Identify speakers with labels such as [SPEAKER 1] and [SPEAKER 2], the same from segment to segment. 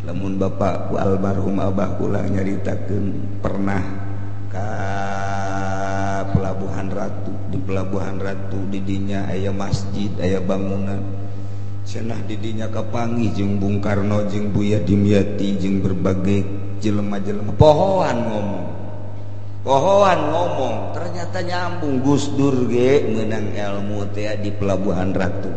[SPEAKER 1] lamun bapakku almarhum abah ulah nyaritakeun pernah ka Pelabuhan Ratu. Di Pelabuhan Ratu didinya aya masjid, aya bangunan cenah didinya kapanggih jeung Bung Karno jeung Buya Dimyati jeung berbagai jelema-jelema pohoan ngomong ternyata nyambung. Gus Dur ge meunang ilmu teh di Pelabuhan Ratu.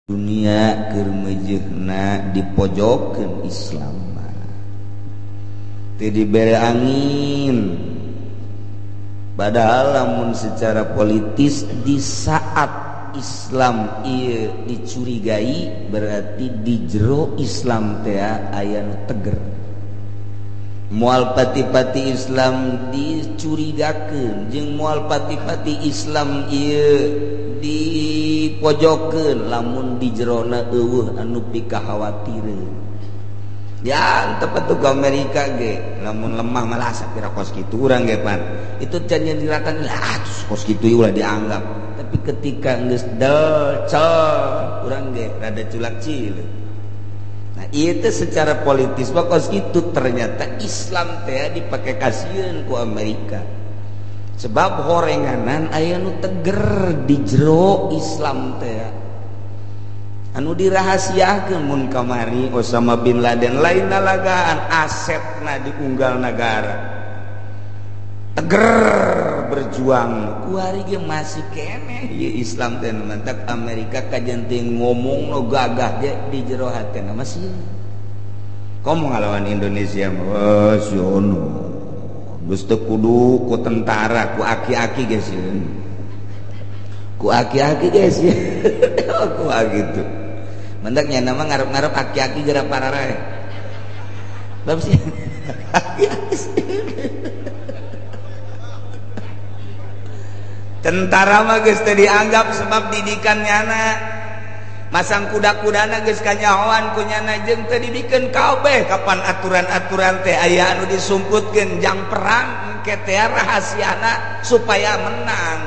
[SPEAKER 1] Dunia keur meujeuhna dipojokkeun Islam teu dibere angin. Padahal lamun secara politis di saat Islam ieu dicurigai berarti di jero Islam teh aya nu teger. Moal pati-pati Islam dicurigakeun jeung moal pati-pati Islam ieu dipojokkeun lamun di jerona eueuh anu pikahawatireun. Ya tepat tuh ke Amerika ge lamun lemah malah sapira kos kitu urang ge pan itu can nyadirakan lah kos kitu ulah dianggap, tapi ketika geus cel urang ge rada culak cileuk. Nah itu secara politis kos kitu ternyata Islam teh dipake kasieun ku Amerika sebab horenganan aya nu teger di jero Islam teh anu dirahasiakeun mun kamari Osama bin Laden lain nalagaan asetna diunggal negara teger berjuang kuari ge masih keneh ieu Islam teh mantak Amerika kajen teh ngomong no gagah ge di jero hatena masih komo ngalawan Indonesia mah siono geus teu kudu ku tentara ku aki-aki geus ku aki-aki geus ku gitu mendak nya nama ngarep-ngarep aki-aki geura pararae bab sih tentara mah geus teu dianggap sebab didikan nyana masang kuda-kudana geus kanyahoan ku nyana jeung teu dibikeun kabeh kapan aturan-aturan teh aya anu disumputkeun jang perang engke teh rahasiana supaya menang.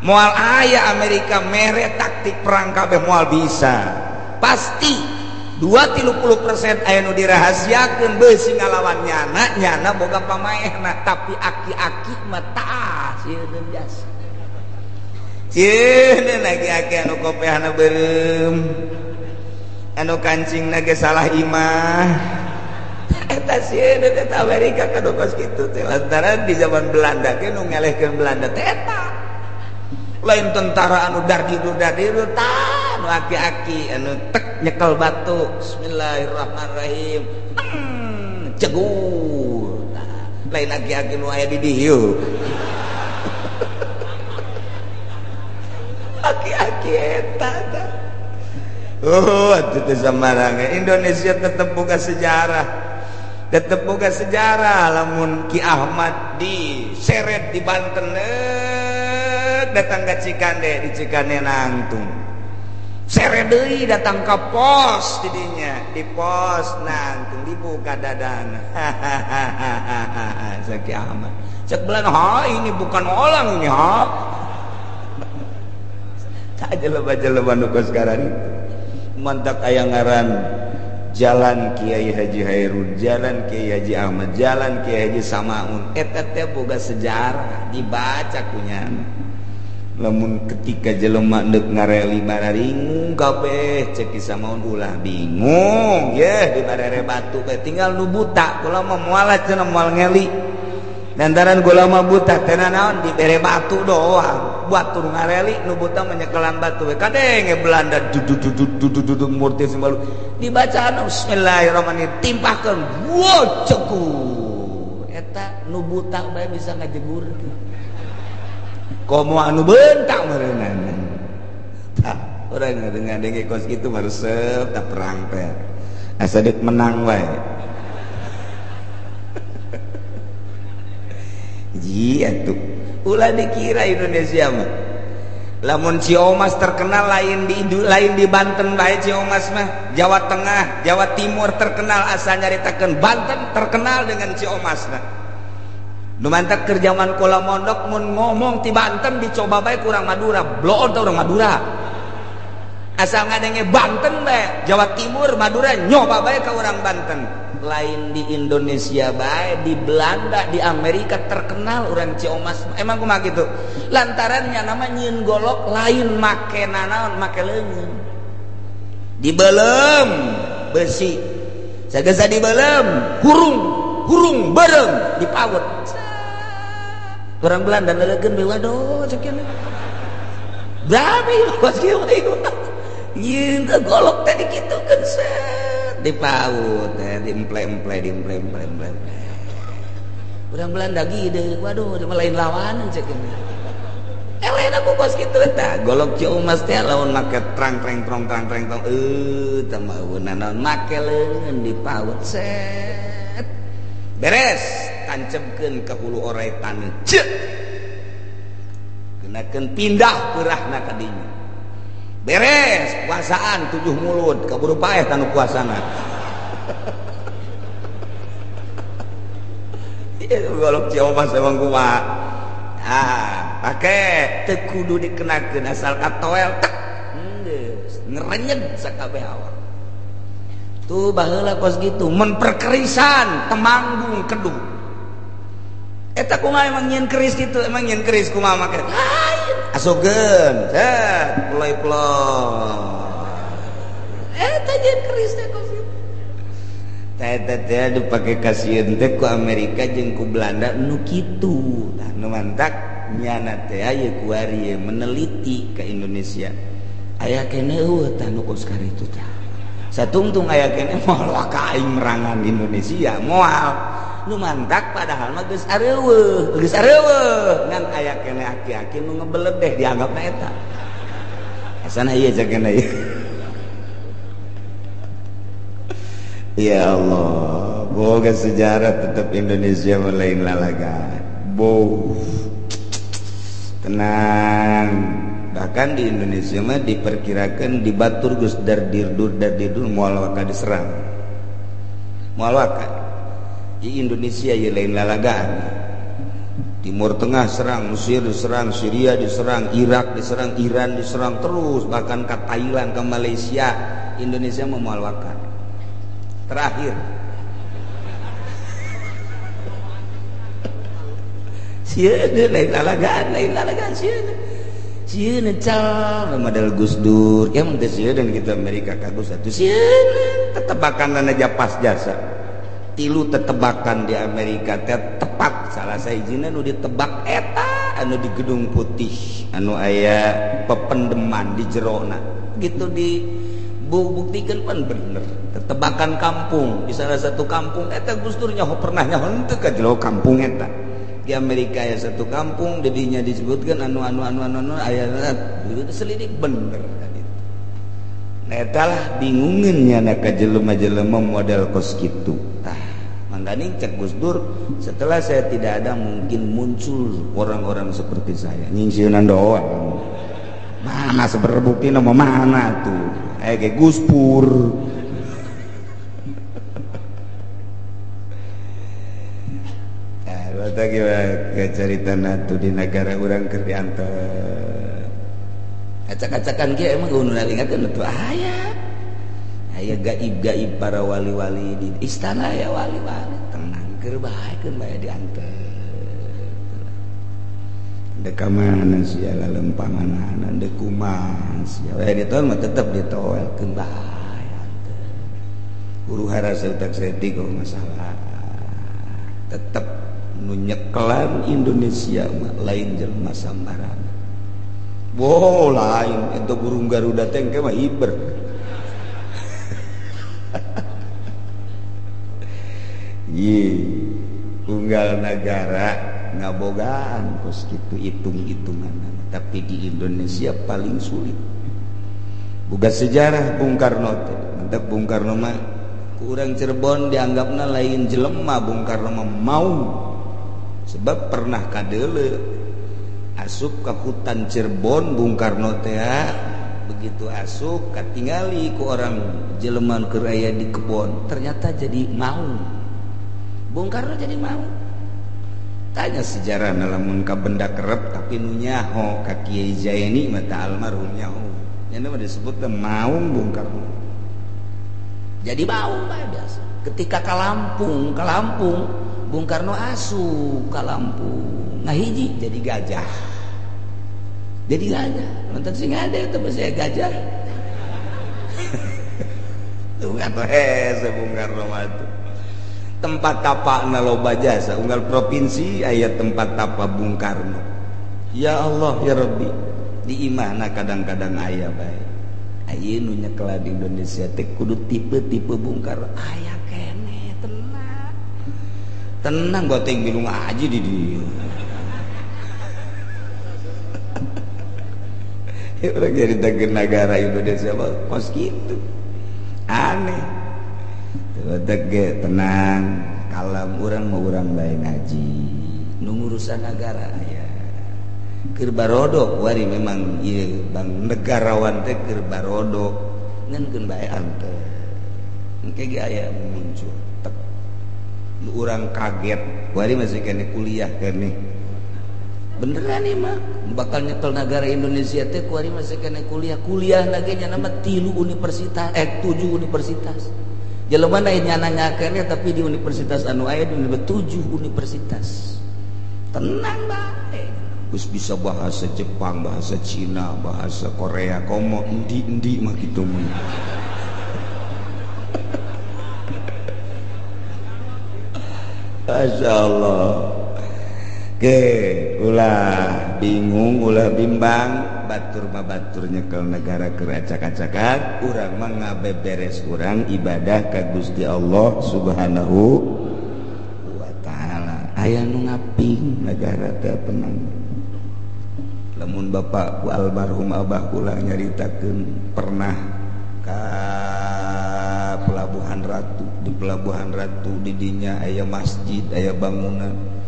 [SPEAKER 1] Moal aya Amerika mere taktik perang kabeh moal bisa pasti 2-30% aya nu dirahasiakeun beusi ngalawan nyana boga pamaehna tapi aki-aki mah tah sieun biasa. Cieun aki-aki anu kopehna beureum anu kancingna ge salah imah eta sieun eta Amerika kadu kos kitu teh lantaran di zaman Belanda ge nu ngelehkeun Belanda teh eta lain tentara anu dardiru tah anu aki-aki anu tek nyekel batu bismillahirrahmanirrahim cegur lain aki-aki nu aya di dieu aki-aki eta oh atuh teh samarange Indonesia tetep boga sejarah lamun Ki Ahmad diseret di Banten datang ke Cikande di Cikande nangtung seret deui datang ke pos didinya di pos nangtung dibuka dadana Ki Ahmad cek belan ha ini bukan orang ini ha jeleba-jeleba nu sekarang itu mantak aya ngaran Jalan Kiai Haji Hairun, Jalan Kiai Haji Ahmad, Jalan Kiai Haji Samaun eta teh boga sejarah dibaca kunyana. Lamun ketika jelema neuk ngareli bararingung kabeh cek Samaun ulah bingung yeuh di barere batu bae tinggal nu buta kula mah moal cenah moal ngeli lantaran gula mah buta teh naon dibere batu doang buat tur ngareli nu buta menyekelan batu we kadenge Belanda duduk murti sembalu dibaca bismillahirrahmanirrahim timpahkeun wo cekur eta nu buta bae bisa ngajegurkeun komo anu bentak meureunana tah urang ngadenge kos kitu mah resep tah perang teh asa deuk menang wae. Ji atuh ulah dikira Indonesia mah Lamun Ciomas terkenal lain di Banten bae Ciomas mah, Jawa Tengah, Jawa Timur terkenal asal nyaritakeun, Banten terkenal dengan Ciomas nah. Nu mantak keur zaman kula mondok mun ngomong ti Banten dicoba bae kurang Madura, bloon teh urang Madura. Asal ngadenge Banten bae, Jawa Timur, Madura nyoba bae ka urang Banten. Lain di Indonesia bae, di Belanda, di Amerika terkenal urang Ciomas. Emang kumaha kitu? Lantarannya nama nyieun golok lain make nanaon, make leungeun. Dibeulem besi. Sagesa dibeulem, hurung bareng dipaut. Orang Belanda nelegeun we waduh cekeun. Brabi bos kieu nyieun golok teh dikitukeun set dipaut teh diemple-emple. Urang Belanda gide, waduh lain lawanan cekeun. Lain aku kos kitu tah golok Ciomas teh lamun make trang-trang tong tah meueun naon make leungeun dipaut set. Beres tancapkeun ka hulu oretan ceuk kenakeun pindah peurahna ka dinya. Beres puasaan 7 mulut kaburu paeh tanu puasana. Ieu golok Ciomas emang kumaha. Pake teu kudu dikenakeun asal katoel tek geus ngerenyeg sakabeh awak. Tuh baheula kos gitu mun perkerisan temanggung keduh. Eta kumaha emang nyieun keris kitu, emang nyieun keris kumaha make? Lain asugeun, set ploy-ploy. Eta nyieun keris teh kos kitu. Eta teh adu pake kasieun teh ku Amerika jeung ku Belanda nu kitu. Tah nu mantak nyana teh aya ku ari meneliti ka Indonesia. Aya keneh eueuh tah nu kos karitu tah. Satungtung aya kene moal ka aing merangan Indonesia moal nu mantak padahal mah geus areueuh ngan aya kene aki-aki nu ngebeledeh dianggapna eta asana ieu jakena ieu. Ya Allah boga sejarah tetap Indonesia lain lalagan tenang. Bahkan di Indonesia mah diperkirakan di batur geus dardirdur moal waka diserang. Moal waka. Di Indonesia ieu lain lalagaan. Timur Tengah serang, Mesir diserang, Syria diserang, Irak diserang, Iran diserang terus bahkan ke Thailand, ke Malaysia. Indonesia mah moal waka. Terakhir sieun lain lalagaan sieun. Sieun cal model Gus Dur ya mun teh sieun kita Amerika kagus atuh sieun tetebakan aja pas jasa 3 tetebakan di Amerika teh tepat salah sahijina nu ditebak eta anu di Gedung Putih anu aya pependeman di jerona gitu dibuktikan pan bener tetebakan kampung di salah satu kampung eta Gus Dur nyaho pernah nyaho teu ka jero kampung eta di Amerika ya satu kampung dedinya disebutkan anu aya itu selidik bener kan itu. Nah etalah bingungannya nak jelema-jelema model kos kitu. Tah mangganing cek Gus Dur setelah saya tidak ada mungkin muncul orang-orang seperti saya nyingsieunan doang. Mana seberbuktina mau mana tuh? Kayak Gus Pur. Bagi cerita natu di negara orang kerdianto acak-acakan kia emang gue nalingakeun atuh aya gaib para wali-wali di istana ya wali-wali tenang keur bae diantar dek mana sia lempanganan dek kumaha sia we ditol mah tetep ditoelkeun bae huru hara seutak setik kok masalah tetep nu nyekelan Indonesia lain jelema sambaran. Lain eta burung Garuda teh mah hiber. Unggal negara ngabogaan kos kitu hitung-hitungan tapi di Indonesia paling sulit. Boga sejarah Bung Karno teh. Mantap Bung Karno mah kurang Cirebon dianggapna lain jelema Bung Karno mah mau sebab pernah kadeule asup ke hutan Cirebon Bung Karno teh begitu asup katingali ku orang jeleman keur aya di kebon ternyata jadi mau Bung Karno jadi mau tanya sejarah lamun ka benda kerep tapi nu nyaho ka Kiai Zaini mata almarhum nyaho nya mah disebut mau Bung Karno jadi mau bae biasa ketika ka Lampung Bung Karno asup ka Lampung ngahiji jadi gajah mantan sing ada itu saya gajah tuh atau Bung Karno matu tempat tapakna loba jasa unggal provinsi aya tempat tapa Bung Karno ya Allah ya Rabbi di imahna kadang-kadang aya bae aya nu nyekel di Indonesia teh kudu tipe-tipe Bung Karno aya kene tenang goteng bilung aja di dieu orang jadi dagen negara Indonesia kos gitu aneh tenang kalem urang mau urang bae ngaji nu ngurusan negara aya keur barodo wari memang ieu bang negarawan teh keur barodo ngeunkeun bae ante engke ge aya muncul tek nu urang kaget wari masih kene kuliah kene beneran nih mah bakal nyekel negara Indonesia teh kuari masih kena kuliah lagi nya nama 7 universitas jelema lain nyananyakeun tapi di universitas anu aya di 7 universitas tenang bae geus bisa bahasa Jepang bahasa Cina bahasa Korea komo endi mah kitu mah masyaallah ulah bingung ulah bimbang batur mah batur nyekel negara keur acak-acakan urang mah ngabeberes urang ibadah ka Gusti Allah Subhanahu wa taala aya nu ngaping negara teh tenang lamun bapak ku almarhum abah kula nyaritakeun pernah ka Pelabuhan Ratu di Pelabuhan Ratu di dinya aya masjid aya bangunan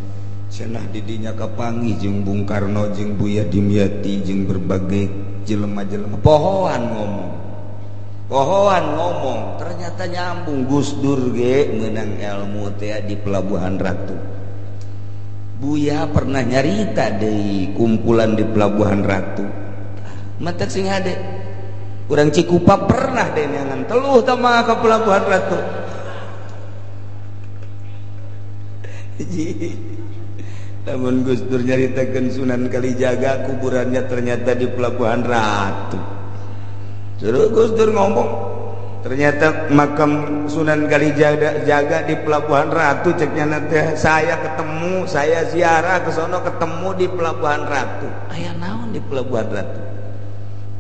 [SPEAKER 1] cenah didinya kapanggih jeung Bung Karno jeung Buya Dimyati jeung berbagai jelema-jelema pohoan ngomong ternyata nyambung Gus Dur ge meunang ilmu teh di Pelabuhan Ratu Buya pernah nyarita deui kumpulan di Pelabuhan Ratu mata sing hade urang Cikupa pernah deh neangan teluh tama ka Pelabuhan Ratu namun Gus Dur nyaritakeun Sunan Kalijaga kuburannya ternyata di Pelabuhan Ratu. Terus Gus Dur ngomong ternyata makam Sunan Kalijaga di Pelabuhan Ratu ceknya nanti saya ketemu saya ziarah ke sono ketemu di Pelabuhan Ratu. Aya naon di Pelabuhan Ratu?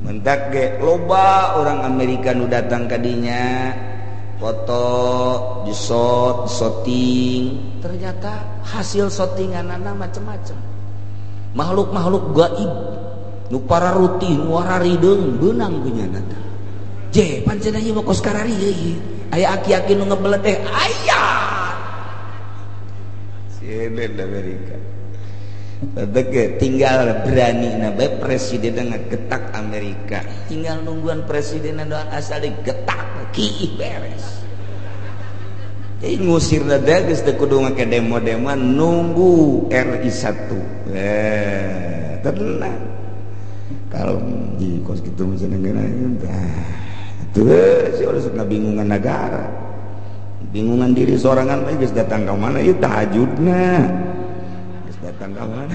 [SPEAKER 1] Mentak ge loba orang Amerika nu datang ka dinya foto, shooting, ternyata hasil shootinganana macam-macam. Makhluk-makhluk gaib, nu para rutin, wararideung beunang beunyanana. Je, pancen ieu mah kos karari ieu. Aya aki-aki nu ngebelet teh aya. Sieun Amerika. Tadege tinggal berani na bae presiden ngagetak Amerika. Tinggal nungguan presiden doang asal digetak kiih beres. Jadi ngusir dada geus teu kudu ngake demo-demo nunggu RI 1. Tenang. Kalau di kos kitu mah cenah terus harus ngabingungan negara. Bingungan diri sorangan mah geus datang ka mana ieu tahajudna. Geus datang ka mana?